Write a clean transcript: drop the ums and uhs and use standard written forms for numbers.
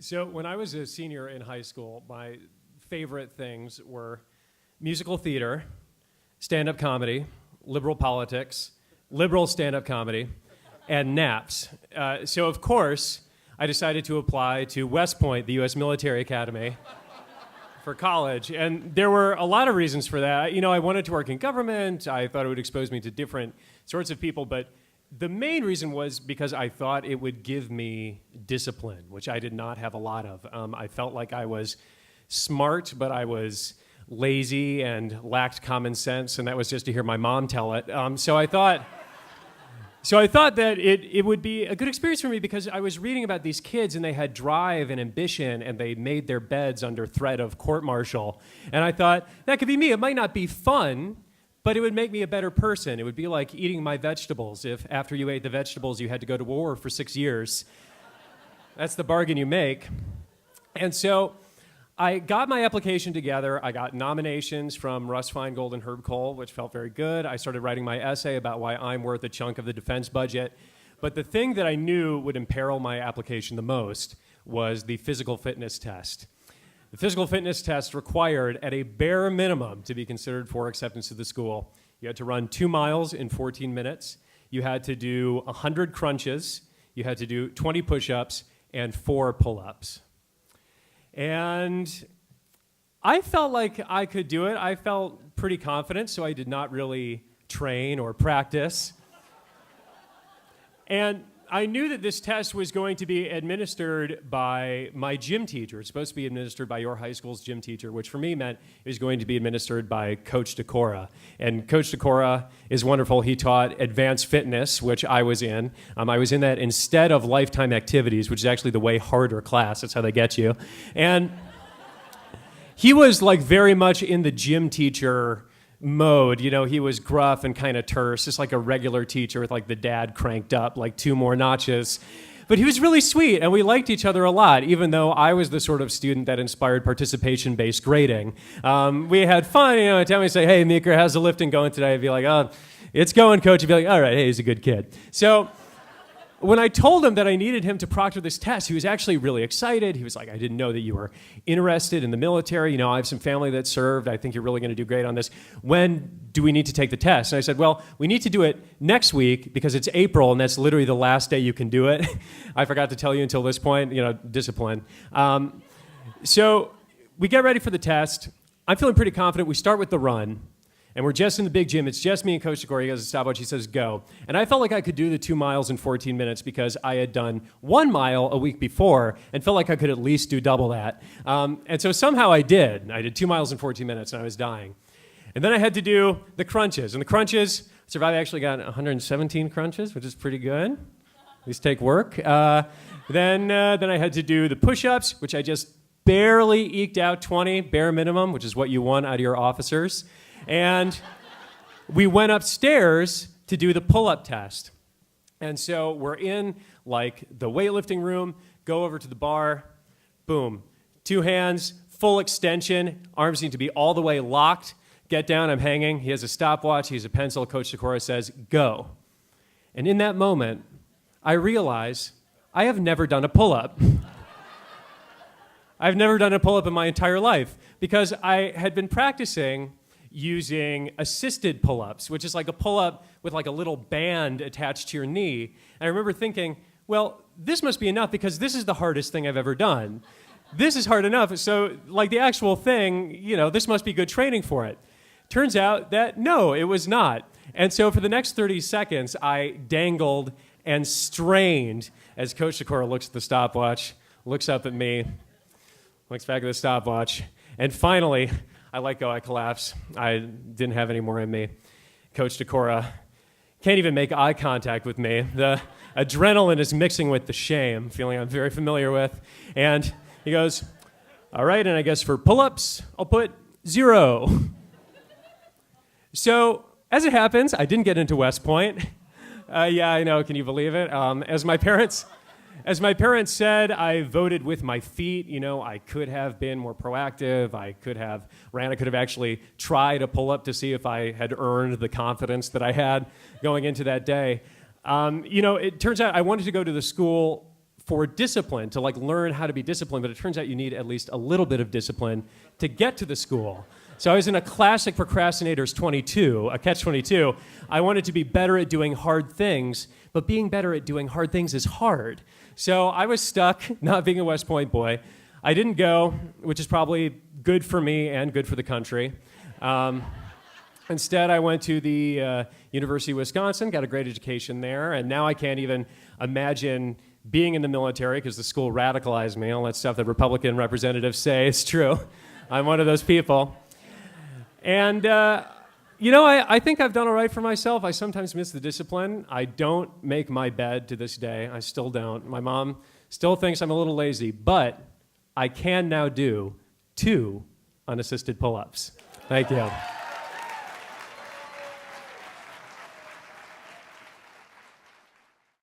So when I was a senior in high school, my favorite things were musical theater, stand-up comedy, liberal politics, liberal stand-up comedy, and naps. So of course, I decided to apply to West Point, the U.S. Military Academy, for college. And there were a lot of reasons for that. You know, I wanted to work in government. I thought it would expose me to different sorts of people, but the main reason was because I thought it would give me discipline, which I did not have a lot of. I felt like I was smart, but I was lazy and lacked common sense, and that was just to hear my mom tell it. So I thought that it would be a good experience for me because I was reading about these kids and they had drive and ambition and they made their beds under threat of court-martial. And I thought, that could be me. It might not be fun, but it would make me a better person. It would be like eating my vegetables. If after you ate the vegetables, you had to go to war for 6 years. That's the bargain you make. And so I got my application together. I got nominations from Russ Feingold and Herb Kohl, which felt very good. I started writing my essay about why I'm worth a chunk of the defense budget. But the thing that I knew would imperil my application the most was the physical fitness test. The physical fitness test required, at a bare minimum, to be considered for acceptance to the school. You had to run 2 miles in 14 minutes. You had to do 100 crunches. You had to do 20 push-ups and 4 pull-ups. And I felt like I could do it. I felt pretty confident, so I did not really train or practice. And I knew that this test was going to be administered by my gym teacher. It's supposed to be administered by your high school's gym teacher, which for me meant it was going to be administered by Coach Decora. And Coach Decora is wonderful. He taught advanced fitness, which I was in. I was in that instead of lifetime activities, which is actually the way harder class. That's how they get you. And he was like very much in the gym teacher mode. You know, he was gruff and kind of terse, just like a regular teacher with like the dad cranked up like 2 more notches. But he was really sweet, and we liked each other a lot, even though I was the sort of student that inspired participation-based grading. We had fun, you know, anytime we say, hey, Meeker, how's the lifting going today? I'd be like, oh, it's going, coach. He'd be like, all right, hey, he's a good kid. So when I told him that I needed him to proctor this test, he was actually really excited. He was like, I didn't know that you were interested in the military. You know, I have some family that served. I think you're really going to do great on this. When do we need to take the test? And I said, well, we need to do it next week because it's April, and that's literally the last day you can do it. I forgot to tell you until this point, you know, discipline. So we get ready for the test. I'm feeling pretty confident. We start with the run. And we're just in the big gym. It's just me and Coach Decora. He has a stopwatch. He says, go. And I felt like I could do the 2 miles in 14 minutes because I had done 1 mile a week before and felt like I could at least do double that. And so somehow I did. I did 2 miles in 14 minutes, and I was dying. And then I had to do the crunches. And the crunches, I actually got 117 crunches, which is pretty good. These take work. Then I had to do the push-ups, which I just barely eked out 20, bare minimum, which is what you want out of your officers. And we went upstairs to do the pull-up test. And so we're in like the weightlifting room, go over to the bar, boom, 2 hands, full extension, arms need to be all the way locked. Get down, I'm hanging. He has a stopwatch, he has a pencil. Coach Decora says, go. And in that moment, I realize I have never done a pull-up. I've never done a pull-up in my entire life because I had been practicing using assisted pull-ups, which is like a pull-up with like a little band attached to your knee. And I remember thinking, well, this must be enough because this is the hardest thing I've ever done. This is hard enough, so like the actual thing, you know, this must be good training for it. Turns out that no, it was not. And so for the next 30 seconds, I dangled and strained as Coach Decora looks at the stopwatch, looks up at me, looks back at the stopwatch, and finally, I let go, I collapse. I didn't have any more in me. Coach Decora can't even make eye contact with me. The adrenaline is mixing with the shame, feeling I'm very familiar with. And he goes, all right, and I guess for pull-ups, I'll put 0. So as it happens, I didn't get into West Point. Yeah, I know, can you believe it? As my parents said, I voted with my feet. You know, I could have been more proactive. I could have actually tried a pull-up to see if I had earned the confidence that I had going into that day. You know, it turns out I wanted to go to the school for discipline, to like learn how to be disciplined, but it turns out you need at least a little bit of discipline to get to the school. So I was in a classic procrastinators 22, a catch-22. I wanted to be better at doing hard things, but being better at doing hard things is hard. So I was stuck not being a West Point boy. I didn't go, which is probably good for me and good for the country. Instead, I went to the University of Wisconsin, got a great education there, and now I can't even imagine being in the military because the school radicalized me. All that stuff that Republican representatives say is true. I'm one of those people. And, I think I've done all right for myself. I sometimes miss the discipline. I don't make my bed to this day. I still don't. My mom still thinks I'm a little lazy, but I can now do 2 unassisted pull-ups. Thank you.